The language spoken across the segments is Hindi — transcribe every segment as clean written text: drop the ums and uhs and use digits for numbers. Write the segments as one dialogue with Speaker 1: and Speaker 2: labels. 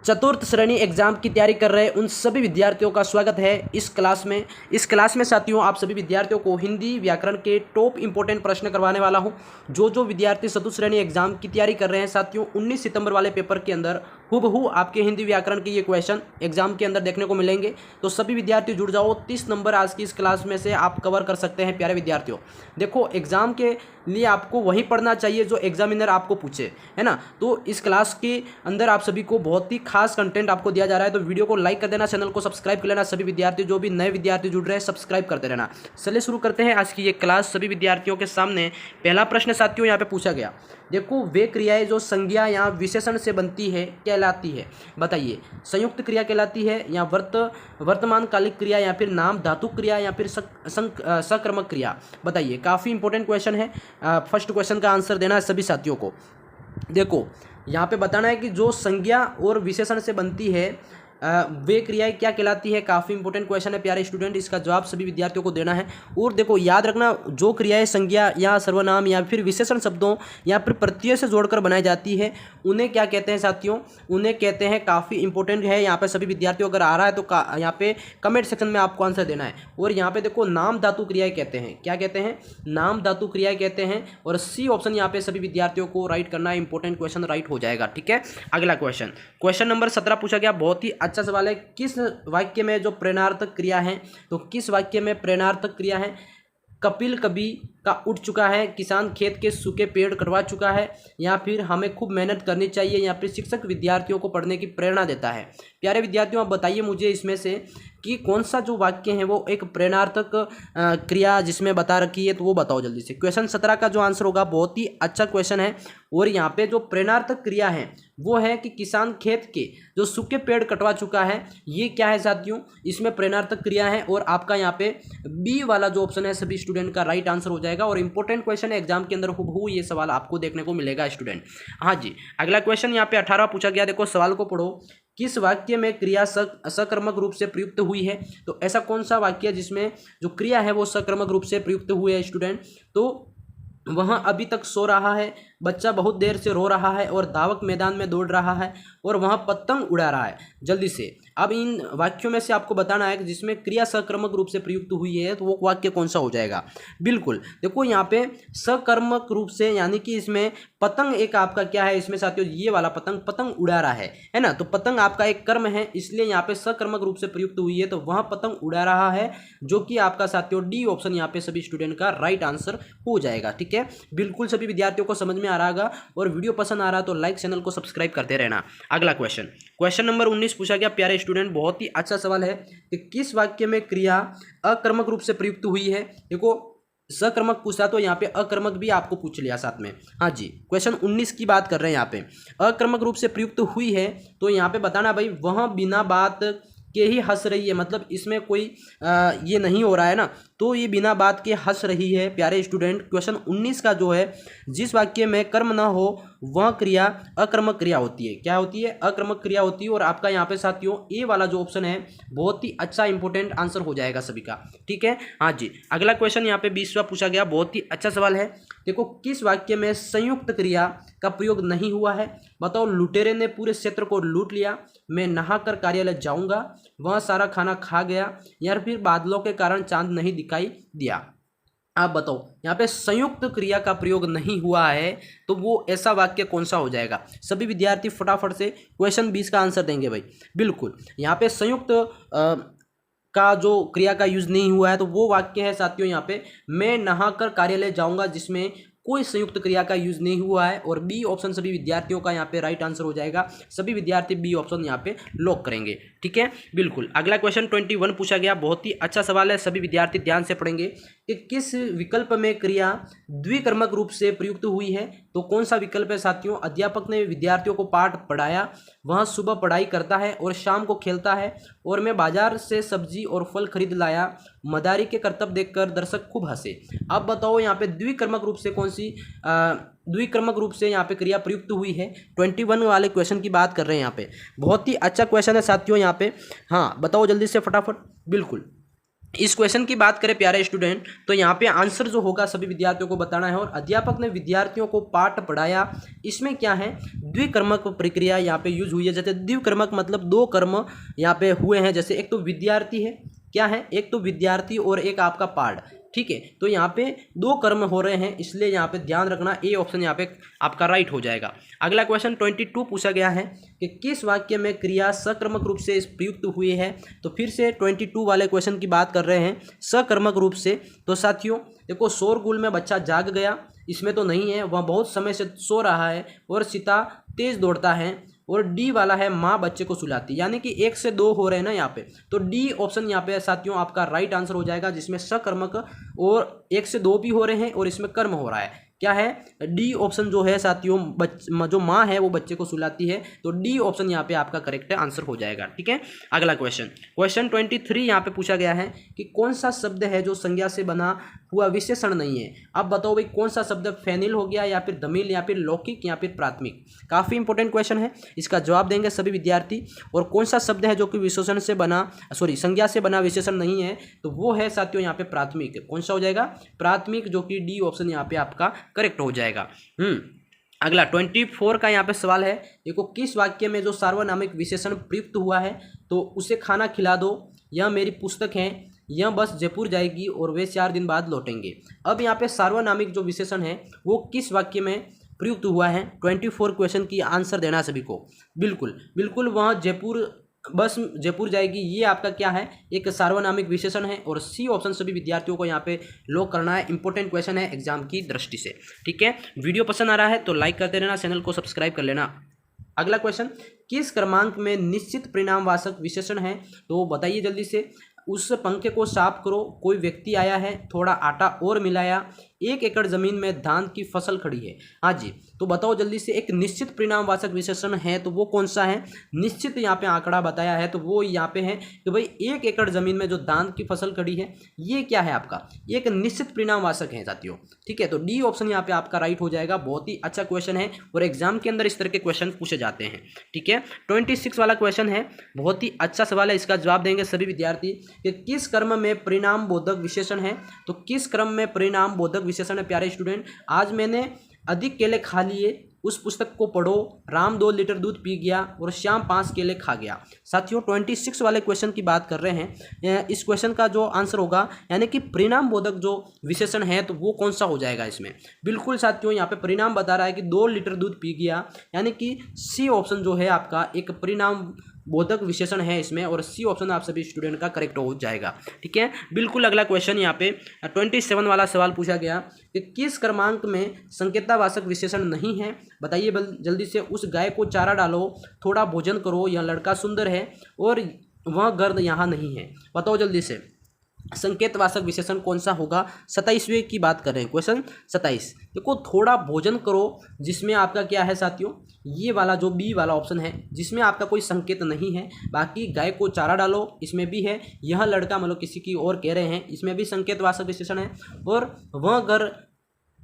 Speaker 1: चतुर्थ श्रेणी एग्जाम की तैयारी कर रहे उन सभी विद्यार्थियों का स्वागत है इस क्लास में। साथियों आप सभी विद्यार्थियों को हिंदी व्याकरण के टॉप इंपोर्टेंट प्रश्न करवाने वाला हूं। जो विद्यार्थी चतुर्थ श्रेणी एग्जाम की तैयारी कर रहे हैं साथियों, 19 सितंबर वाले पेपर के अंदर हूबहू आपके हिंदी व्याकरण के ये क्वेश्चन एग्जाम के अंदर देखने को मिलेंगे। तो सभी विद्यार्थी जुड़ जाओ, 30 नंबर आज की इस क्लास में से आप कवर कर सकते हैं। प्यारे विद्यार्थियों, देखो एग्जाम के लिए आपको वही पढ़ना चाहिए जो एग्जामिनर आपको पूछे, है ना। तो इस क्लास के अंदर आप सभी को बहुत ही खास कंटेंट आपको दिया जा रहा है, तो वीडियो को लाइक कर देना, चैनल को सब्सक्राइब कर लेना। सभी विद्यार्थी जो भी नए विद्यार्थी जुड़ रहे हैं सब्सक्राइब करते रहना। चलिए शुरू करते हैं आज की ये क्लास। सभी विद्यार्थियों के सामने पहला प्रश्न साथियों यहाँ पे पूछा गया। देखो, वे क्रियाएं जो संज्ञा या विशेषण से बनती है कहलाती है, बताइए। संयुक्त क्रिया कहलाती है या वर्तमान कालिक क्रिया या फिर नाम धातु क्रिया या फिर सकर्मक क्रिया, बताइए। काफ़ी इंपॉर्टेंट क्वेश्चन है। फर्स्ट क्वेश्चन का आंसर देना है सभी साथियों को। देखो यहाँ पे बताना है कि जो संज्ञा और विशेषण से बनती है वे क्रियाएं क्या कहलाती है। काफ़ी इंपॉर्टेंट क्वेश्चन है प्यारे स्टूडेंट, इसका जवाब सभी विद्यार्थियों को देना है। और देखो याद रखना, जो क्रियाएं संज्ञा या सर्वनाम या फिर विशेषण शब्दों या फिर प्रत्यय से जोड़कर बनाई जाती है उन्हें क्या कहते हैं साथियों, उन्हें कहते हैं। काफ़ी इंपॉर्टेंट है यहाँ पे सभी विद्यार्थियों, अगर आ रहा है तो यहाँ पे कमेंट सेक्शन में आपको आंसर देना है। और यहाँ पे देखो नाम धातु क्रियाएं कहते हैं, क्या कहते हैं, नाम धातु क्रियाएं कहते हैं। और सी ऑप्शन यहाँ पे सभी विद्यार्थियों को राइट करना है। इंपॉर्टेंट क्वेश्चन राइट हो जाएगा, ठीक है। अगला क्वेश्चन नंबर 17 पूछा गया, बहुत ही अच्छा सवाल है। किस वाक्य में जो प्रेरणार्थक क्रिया है, तो किस वाक्य में प्रेरणार्थक क्रिया है। कपिल कभी का उठ चुका है, किसान खेत के सूखे पेड़ कटवा चुका है, या फिर हमें खूब मेहनत करनी चाहिए, या फिर शिक्षक विद्यार्थियों को पढ़ने की प्रेरणा देता है। प्यारे विद्यार्थियों, आप बताइए मुझे इसमें से कि कौन सा जो वाक्य है वो एक प्रेरणार्थक क्रिया जिसमें बता रखी है, तो वो बताओ जल्दी से। क्वेश्चन 17 का जो आंसर होगा, बहुत ही अच्छा क्वेश्चन है। और यहाँ पे जो प्रेरणार्थक क्रिया है वो है कि किसान खेत के जो सूखे पेड़ कटवा चुका है, ये क्या है साथियों, इसमें प्रेरणार्थक क्रिया है। और आपका यहाँ पे बी वाला जो ऑप्शन है सभी स्टूडेंट का राइट आंसर हो जाएगा। और इंपॉर्टेंट क्वेश्चन है, एग्जाम के अंदर हूबहू ये सवाल आपको देखने को मिलेगा स्टूडेंट। हाँ जी, अगला क्वेश्चन यहाँ पे 18 पूछा गया। देखो सवाल को पढ़ो। किस वाक्य में क्रिया सकर्मक रूप से प्रयुक्त हुई है, तो ऐसा कौन सा वाक्य है जिसमें जो क्रिया है वो सकर्मक रूप से प्रयुक्त हुई है स्टूडेंट। तो वह अभी तक सो रहा है, बच्चा बहुत देर से रो रहा है, और धावक मैदान में दौड़ रहा है, और वह पतंग उड़ा रहा है। जल्दी से अब इन वाक्यों में से आपको बताना है कि जिसमें क्रिया सकर्मक रूप से प्रयुक्त हुई है, तो वो वाक्य कौन सा हो जाएगा। बिल्कुल, देखो यहाँ पे सकर्मक रूप से, यानी कि इसमें पतंग एक आपका क्या है इसमें साथियों, ये वाला पतंग उड़ा रहा है ना। तो पतंग आपका एक कर्म है, इसलिए यहाँ पे सकर्मक रूप से प्रयुक्त हुई है, तो वह पतंग उड़ा रहा है, जो कि आपका साथियों डी ऑप्शन यहाँ पे सभी स्टूडेंट का राइट आंसर हो जाएगा, ठीक है। बिल्कुल सभी विद्यार्थियों को समझ में आ रहा होगा, और वीडियो पसंद आ रहा तो लाइक, चैनल को सब्सक्राइब करते रहना। अगला क्वेश्चन नंबर 19 पूछा गया। प्यारे स्टूडेंट, बहुत ही अच्छा सवाल है कि किस वाक्य में क्रिया अकर्मक रूप से प्रयुक्त हुई है। देखो सकर्मक पूछा तो यहाँ पे अकर्मक भी आपको पूछ लिया साथ में। हाँ जी, क्वेश्चन 19 की बात कर रहे हैं। यहाँ पे अकर्मक रूप से प्रयुक्त हुई है, तो यहाँ पे बताना भाई, वह बिना बात के ही हंस रही है, मतलब इसमें कोई ये नहीं हो रहा है ना, तो ये बिना बात के हंस रही है। प्यारे स्टूडेंट, क्वेश्चन 19 का जो है, जिस वाक्य में कर्म ना हो वह क्रिया अकर्मक क्रिया होती है। क्या होती है, अकर्मक क्रिया होती है। और आपका यहाँ पे साथियों ए वाला जो ऑप्शन है बहुत ही अच्छा इंपॉर्टेंट आंसर हो जाएगा सभी का, ठीक है। हाँ जी, अगला क्वेश्चन यहाँ पे 20वां पूछा गया, बहुत ही अच्छा सवाल है। देखो किस वाक्य में संयुक्त क्रिया का प्रयोग नहीं हुआ है, बताओ। लुटेरे ने पूरे क्षेत्र को लूट लिया, मैं नहाकर कार्यालय जाऊंगा, वह सारा खाना खा गया, या फिर बादलों के कारण चांद नहीं दिखाई दिया। आप बताओ, यहाँ पे संयुक्त क्रिया का प्रयोग नहीं हुआ है, तो वो ऐसा वाक्य कौन सा हो जाएगा। सभी विद्यार्थी फटाफट से क्वेश्चन 20 का आंसर देंगे भाई। बिल्कुल, यहाँ पे संयुक्त का जो क्रिया का यूज नहीं हुआ है, तो वो वाक्य है साथियों यहाँ पे, मैं नहाकर कार्यालय जाऊंगा, जिसमें कोई संयुक्त क्रिया का यूज नहीं हुआ है। और बी ऑप्शन सभी विद्यार्थियों का यहाँ पे राइट आंसर हो जाएगा। सभी विद्यार्थी बी ऑप्शन यहाँ पे लॉक करेंगे, ठीक है। बिल्कुल, अगला क्वेश्चन 21 पूछा गया, बहुत ही अच्छा सवाल है। सभी विद्यार्थी ध्यान से पढ़ेंगे कि किस विकल्प में क्रिया द्विकर्मक रूप से प्रयुक्त हुई है, तो कौन सा विकल्प है साथियों। अध्यापक ने विद्यार्थियों को पाठ पढ़ाया, वह सुबह पढ़ाई करता है और शाम को खेलता है, और मैं बाजार से सब्जी और फल खरीद लाया, मदारी के करतब देखकर दर्शक खूब हंसे। अब बताओ यहाँ पे द्विकर्मक रूप से कौन सी द्विकर्मक रूप से यहाँ पे क्रिया प्रयुक्त हुई है। 21 वाले क्वेश्चन की बात कर रहे हैं यहाँ पे। बहुत ही अच्छा क्वेश्चन है साथियों यहाँ पे। हाँ बताओ जल्दी से फटाफट। बिल्कुल, इस क्वेश्चन की बात करें प्यारे स्टूडेंट, तो यहाँ पे आंसर जो होगा सभी विद्यार्थियों को बताना है। और अध्यापक ने विद्यार्थियों को पाठ पढ़ाया, इसमें क्या है, द्विकर्मक प्रक्रिया यहाँ पे यूज हुई है। जैसे द्विकर्मक मतलब दो कर्म यहाँ पे हुए हैं। जैसे एक तो विद्यार्थी है, क्या है, एक तो विद्यार्थी और एक आपका पाठ, ठीक है। तो यहाँ पे दो कर्म हो रहे हैं, इसलिए यहाँ पे ध्यान रखना, ए ऑप्शन यहाँ पे आपका राइट हो जाएगा। अगला क्वेश्चन 22 पूछा गया है कि किस वाक्य में क्रिया सकर्मक रूप से प्रयुक्त हुई है। तो फिर से 22 वाले क्वेश्चन की बात कर रहे हैं सकर्मक रूप से। तो साथियों देखो, शोरगुल में बच्चा जाग गया, इसमें तो नहीं है, वह बहुत समय से सो रहा है और सीता तेज दौड़ता है। और डी वाला है माँ बच्चे को सुलाती, यानी कि 1 से 2 हो रहे हैं ना यहाँ पे। तो डी ऑप्शन यहाँ पे साथियों आपका राइट आंसर हो जाएगा, जिसमें सकर्मक और 1 से 2 भी हो रहे हैं और इसमें कर्म हो रहा है। क्या है, डी ऑप्शन जो है साथियों, जो माँ है वो बच्चे को सुलाती है। तो डी ऑप्शन यहाँ पे आपका करेक्ट आंसर हो जाएगा, ठीक है। अगला क्वेश्चन 23 यहाँ पे पूछा गया है कि कौन सा शब्द है जो संज्ञा से बना हुआ विशेषण नहीं है। अब बताओ भाई, कौन सा शब्द, फेनिल हो गया या फिर धमिल या फिर लौकिक या फिर प्राथमिक। काफ़ी इंपॉर्टेंट क्वेश्चन है, इसका जवाब देंगे सभी विद्यार्थी। और कौन सा शब्द है जो कि विशेषण से बना, संज्ञा से बना विशेषण नहीं है, तो वो है साथियों यहाँ पे प्राथमिक। कौन सा हो जाएगा, प्राथमिक, जो कि डी ऑप्शन यहाँ पे आपका करेक्ट हो जाएगा। अगला 24 का यहाँ पे सवाल है, देखो किस वाक्य में जो सार्वनामिक विशेषण प्रयुक्त हुआ है। तो उसे खाना खिला दो, यह मेरी पुस्तक है, यह बस जयपुर जाएगी और वे 4 दिन बाद लौटेंगे। अब यहाँ पे सार्वनामिक जो विशेषण है वो किस वाक्य में प्रयुक्त हुआ है। 24 क्वेश्चन की आंसर देना सभी को। बिल्कुल वह बस जयपुर जाएगी, ये आपका क्या है, एक सार्वनामिक विशेषण है। और सी ऑप्शन सभी विद्यार्थियों को यहाँ पे लॉक करना है, इंपॉर्टेंट क्वेश्चन है एग्जाम की दृष्टि से, ठीक है। वीडियो पसंद आ रहा है तो लाइक करते रहना, चैनल को सब्सक्राइब कर लेना। अगला क्वेश्चन, किस क्रमांक में निश्चित परिणामवाचक विशेषण है। तो बताइए जल्दी से। उस पंखे को साफ करो, कोई व्यक्ति आया है, थोड़ा आटा और मिलाया, 1 एकड़ जमीन में धान की फसल खड़ी है। हाँ जी, तो बताओ जल्दी से, एक निश्चित परिणामवाचक विशेषण है तो वो कौन सा है। निश्चित यहाँ पे आंकड़ा बताया है, तो वो यहाँ पे है कि भाई 1 एकड़ जमीन में जो धान की फसल खड़ी है, ये क्या है आपका, एक निश्चित परिणामवाचक है साथियों, ठीक है। तो डी ऑप्शन यहाँ पे आपका राइट हो जाएगा। बहुत ही अच्छा क्वेश्चन है और एग्जाम के अंदर इस तरह के क्वेश्चन पूछे जाते हैं, ठीक है। 26 वाला क्वेश्चन है, बहुत ही अच्छा सवाल है, इसका जवाब देंगे सभी विद्यार्थी कि किस क्रम में परिणाम बोधक विशेषण है। तो किस क्रम में परिणाम बोधक विशेषण है प्यारे स्टूडेंट। आज मैंने अधिक केले खा लिए, उस पुस्तक को पढ़ो, राम 2 लीटर दूध पी गया और श्याम 5 केले खा गया। साथियों 26 वाले क्वेश्चन की बात कर रहे हैं। इस क्वेश्चन का जो आंसर होगा, यानी कि परिणाम बोधक जो विशेषण है, तो वो कौन सा हो जाएगा इसमें। बिल्कुल साथियों, यहाँ पे परिणाम बता रहा है कि 2 लीटर दूध पी गया, यानी कि सी ऑप्शन जो है आपका एक परिणाम बोधक विशेषण है इसमें। और सी ऑप्शन आप सभी स्टूडेंट का करेक्ट हो जाएगा, ठीक है। बिल्कुल अगला क्वेश्चन यहाँ पे 27 वाला सवाल पूछा गया कि किस क्रमांक में संकेतवाचक विशेषण नहीं है। बताइए जल्दी से। उस गाय को चारा डालो, थोड़ा भोजन करो, यह लड़का सुंदर है और वह गर्द यहाँ नहीं है। बताओ जल्दी से, संकेतवाचक विशेषण कौन सा होगा। 27वें की बात कर रहे हैं, क्वेश्चन 27। देखो, थोड़ा भोजन करो, जिसमें आपका क्या है साथियों, ये वाला जो बी वाला ऑप्शन है, जिसमें आपका कोई संकेत नहीं है। बाकी गाय को चारा डालो, इसमें भी है, यह लड़का मतलब किसी की और कह रहे हैं, इसमें भी संकेतवाचक विशेषण है। और वह घर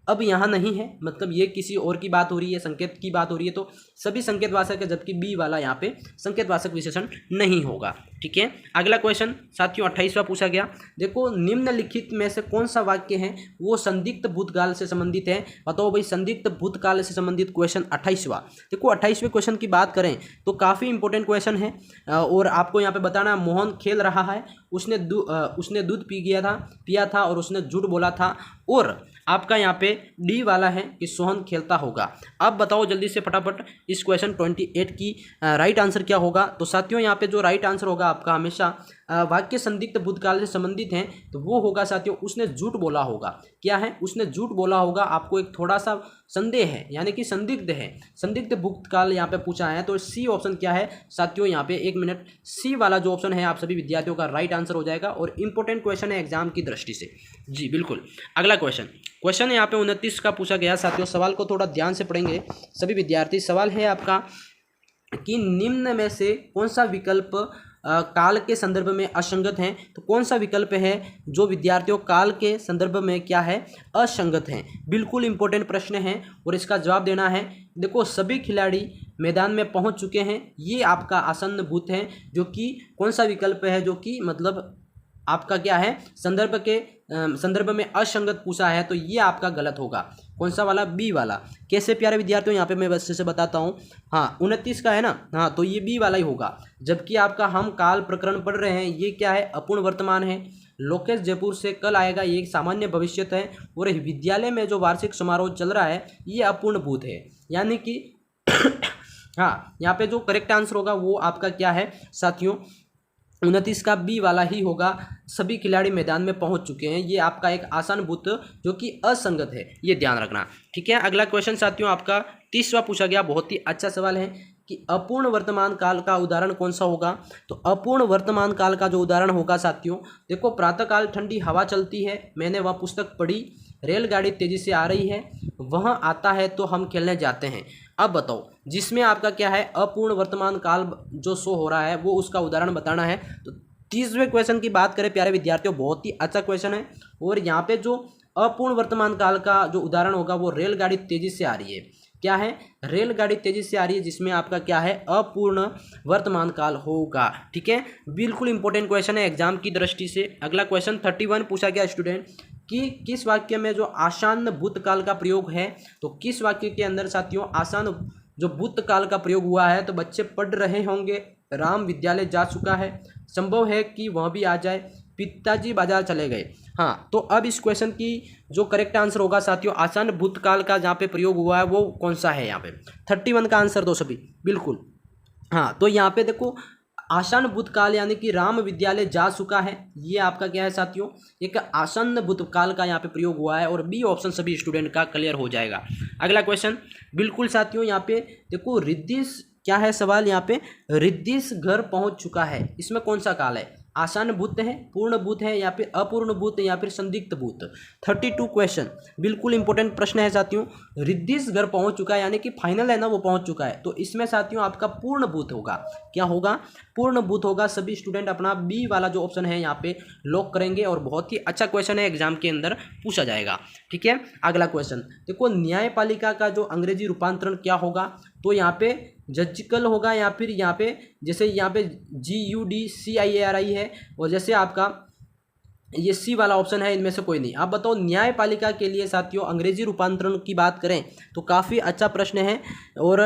Speaker 1: अब यहाँ नहीं है, मतलब ये किसी और की बात हो रही है, संकेत की बात हो रही है। तो सभी संकेतवाचक है, जबकि बी वाला यहाँ पे संकेतवाचक विशेषण नहीं होगा, ठीक है। अगला क्वेश्चन साथियों 28वां पूछा गया। देखो, निम्नलिखित में से कौन सा वाक्य है वो संदिग्ध भूतकाल से संबंधित है। बताओ भाई, संदिग्ध भूतकाल से संबंधित क्वेश्चन 28वां। देखो 28वें क्वेश्चन की बात करें तो काफ़ी इंपॉर्टेंट क्वेश्चन है। और आपको यहाँ पे बताना, मोहन खेल रहा है, उसने दूध पिया था और उसने झूठ बोला था। और आपका यहाँ पे डी वाला है कि सोहन खेलता होगा। अब बताओ जल्दी से फटाफट, इस क्वेश्चन 28 की राइट आंसर क्या होगा। तो साथियों यहाँ पे जो राइट आंसर होगा आपका, हमेशा वाक्य संदिग्ध भूतकाल से संबंधित हैं, तो वो होगा साथियों, उसने झूठ बोला होगा। क्या है, उसने झूठ बोला होगा। आपको एक थोड़ा सा संदेह है, यानी कि संदिग्ध है, संदिग्ध भूतकाल यहाँ पे पूछा है। तो सी ऑप्शन क्या है साथियों, यहाँ पे 1 मिनट, सी वाला जो ऑप्शन है आप सभी विद्यार्थियों का राइट आंसर हो जाएगा। और इंपॉर्टेंट क्वेश्चन है एग्जाम की दृष्टि से, जी बिल्कुल। अगला क्वेश्चन यहाँ पे 29 का पूछा गया साथियों। सवाल को थोड़ा ध्यान से पढ़ेंगे सभी विद्यार्थी। सवाल है आपका कि निम्न में से कौन सा विकल्प काल के संदर्भ में असंगत है। तो कौन सा विकल्प है जो विद्यार्थियों काल के संदर्भ में क्या है, असंगत है। बिल्कुल इंपॉर्टेंट प्रश्न है और इसका जवाब देना है। देखो, सभी खिलाड़ी मैदान में पहुंच चुके हैं, ये आपका आसन्न भूत है, जो कि कौन सा विकल्प है जो कि मतलब आपका क्या है, संदर्भ में असंगत पूछा है तो ये आपका गलत होगा। कौन सा वाला, बी वाला। कैसे प्यारे विद्यार्थियों, यहाँ पे मैं बस से बताता हूँ। हाँ 29 का है ना, हाँ तो ये बी वाला ही होगा। जबकि आपका हम काल प्रकरण पढ़ रहे हैं, ये क्या है, अपूर्ण वर्तमान है। लोकेश जयपुर से कल आएगा, ये एक सामान्य भविष्य है। और विद्यालय में जो वार्षिक समारोह चल रहा है ये अपूर्ण भूत है, यानी कि हाँ यहाँ पे जो करेक्ट आंसर होगा वो आपका क्या है साथियों, 29 का बी वाला ही होगा। सभी खिलाड़ी मैदान में पहुंच चुके हैं, ये आपका एक आसान भूत जो कि असंगत है, ये ध्यान रखना। ठीक है, अगला क्वेश्चन साथियों आपका 30वां पूछा गया, बहुत ही अच्छा सवाल है कि अपूर्ण वर्तमान काल का उदाहरण कौन सा होगा। तो अपूर्ण वर्तमान काल का जो उदाहरण होगा साथियों, देखो प्रातःकाल ठंडी हवा चलती है, मैंने वह पुस्तक पढ़ी। रेलगाड़ी तेजी से आ रही है, वह आता है तो हम खेलने जाते हैं। अब बताओ, जिसमें आपका क्या है, अपूर्ण वर्तमान काल जो शो हो रहा है वो उसका उदाहरण बताना है। तो 30वें क्वेश्चन की बात करें प्यारे विद्यार्थियों, बहुत ही अच्छा क्वेश्चन है। और यहाँ पे जो अपूर्ण वर्तमान काल का जो उदाहरण होगा वो रेलगाड़ी तेजी से आ रही है। क्या है, रेलगाड़ी तेजी से आ रही है, जिसमें आपका क्या है, अपूर्ण वर्तमान काल होगा। ठीक है, बिल्कुल इंपॉर्टेंट क्वेश्चन है एग्जाम की दृष्टि से। अगला क्वेश्चन 31 पूछा गया स्टूडेंट कि किस वाक्य में जो आसान भूतकाल का प्रयोग है। तो किस वाक्य के अंदर साथियों आसान जो भूतकाल का प्रयोग हुआ है। तो बच्चे पढ़ रहे होंगे, राम विद्यालय जा चुका है, संभव है कि वह भी आ जाए, पिताजी बाजार चले गए। हाँ, तो अब इस क्वेश्चन की जो करेक्ट आंसर होगा साथियों, आसान भूतकाल का जहाँ पे प्रयोग हुआ है वो कौन सा है। यहाँ पे 31 का आंसर दो सभी, बिल्कुल। हाँ, तो यहाँ पे देखो आसान भूतकाल यानी कि राम विद्यालय जा चुका है, ये आपका क्या है साथियों, एक आसान भूतकाल का यहाँ पे प्रयोग हुआ है। और बी ऑप्शन सभी स्टूडेंट का क्लियर हो जाएगा। अगला क्वेश्चन बिल्कुल साथियों, यहाँ पे देखो रिद्धिश क्या है सवाल, यहाँ पे रिद्धिश घर पहुंच चुका है, इसमें कौन सा काल है, आसान भूत है, पूर्ण भूत है, या फिर अपूर्ण भूत, या फिर संदिग्ध भूत। 32 क्वेश्चन, बिल्कुल इंपॉर्टेंट प्रश्न है साथियों। रिद्धिश घर पहुंच चुका है यानी कि फाइनल है ना, वो पहुंच चुका है, तो इसमें साथियों आपका पूर्ण भूत होगा। क्या होगा, पूर्ण भूत होगा। सभी स्टूडेंट अपना बी वाला जो ऑप्शन है यहाँ पे लॉक करेंगे, और बहुत ही अच्छा क्वेश्चन है, एग्जाम के अंदर पूछा जाएगा। ठीक है, अगला क्वेश्चन देखो, न्यायपालिका का जो अंग्रेजी रूपांतरण क्या होगा। तो यहाँ पे जजिकल होगा, या फिर यहाँ पे जैसे यहाँ पे GUDCIARI है, और जैसे आपका ये सी वाला ऑप्शन है, इनमें से कोई नहीं। आप बताओ न्यायपालिका के लिए साथियों अंग्रेजी रूपांतरण की बात करें तो काफ़ी अच्छा प्रश्न है, और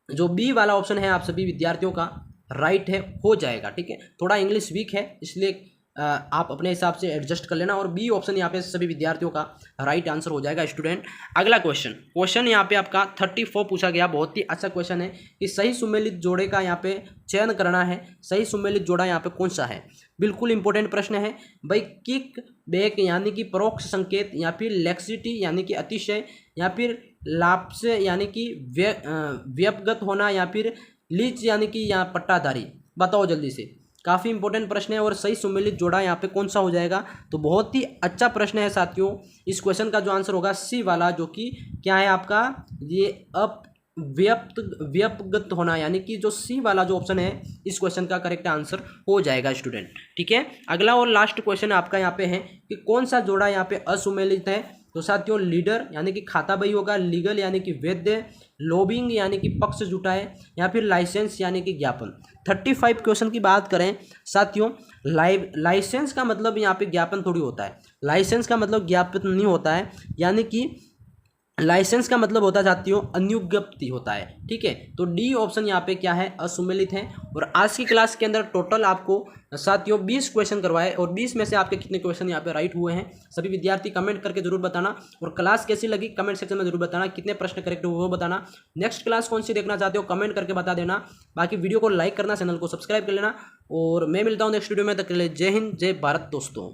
Speaker 1: जो बी वाला ऑप्शन है आप सभी विद्यार्थियों का राइट है, हो जाएगा। ठीक है, थोड़ा इंग्लिश वीक है इसलिए आप अपने हिसाब से एडजस्ट कर लेना, और बी ऑप्शन यहाँ पे सभी विद्यार्थियों का राइट आंसर हो जाएगा स्टूडेंट। अगला क्वेश्चन यहाँ पे आपका 34 पूछा गया, बहुत ही अच्छा क्वेश्चन है कि सही सुमेलित जोड़े का यहाँ पे चयन करना है। सही सुमेलित जोड़ा यहाँ पे कौन सा है, बिल्कुल इंपॉर्टेंट प्रश्न है भाई। किक बैक यानी कि परोक्ष संकेत, या फिर लेक्सिटी यानी कि अतिशय, या फिर लाप्स यानी कि व्यपगत होना, या फिर लीच यानी कि यहाँ पट्टाधारी। बताओ जल्दी से, काफ़ी इंपॉर्टेंट प्रश्न है। और सही सुमेलित जोड़ा यहाँ पे कौन सा हो जाएगा, तो बहुत ही अच्छा प्रश्न है साथियों। इस क्वेश्चन का जो आंसर होगा सी वाला, जो कि क्या है आपका, ये व्यपगत होना, यानी कि जो सी वाला जो ऑप्शन है इस क्वेश्चन का करेक्ट आंसर हो जाएगा स्टूडेंट। ठीक है, अगला और लास्ट क्वेश्चन आपका यहाँ पे है कि कौन सा जोड़ा यहाँ पे असुमेलित है। तो साथियों लीडर यानी कि खाता बही होगा, लीगल यानी कि वैध, लॉबिंग यानी कि पक्ष जुटाए, या फिर लाइसेंस यानी कि ज्ञापन। 35 क्वेश्चन की बात करें साथियों, लाइसेंस का मतलब यहाँ पे ज्ञापन थोड़ी होता है, लाइसेंस का मतलब ज्ञापन नहीं होता है, यानी कि लाइसेंस का मतलब होता है साथियों अनुज्ञप्ति होता है। ठीक है, तो डी ऑप्शन यहाँ पे क्या है, असुमेलित है। और आज की क्लास के अंदर टोटल आपको साथियों 20 क्वेश्चन करवाए, और 20 में से आपके कितने क्वेश्चन यहाँ पे राइट हुए हैं सभी विद्यार्थी कमेंट करके जरूर बताना। और क्लास कैसी लगी कमेंट सेक्शन में जरूर बताना, कितने प्रश्न करेक्ट हुए वो बताना। नेक्स्ट क्लास कौन सी देखना चाहते हो कमेंट करके बता देना। बाकी वीडियो को लाइक करना, चैनल को सब्सक्राइब कर लेना, और मैं मिलता हूँ नेक्स्ट वीडियो में। तक के लिए जय हिंद, जय भारत दोस्तों।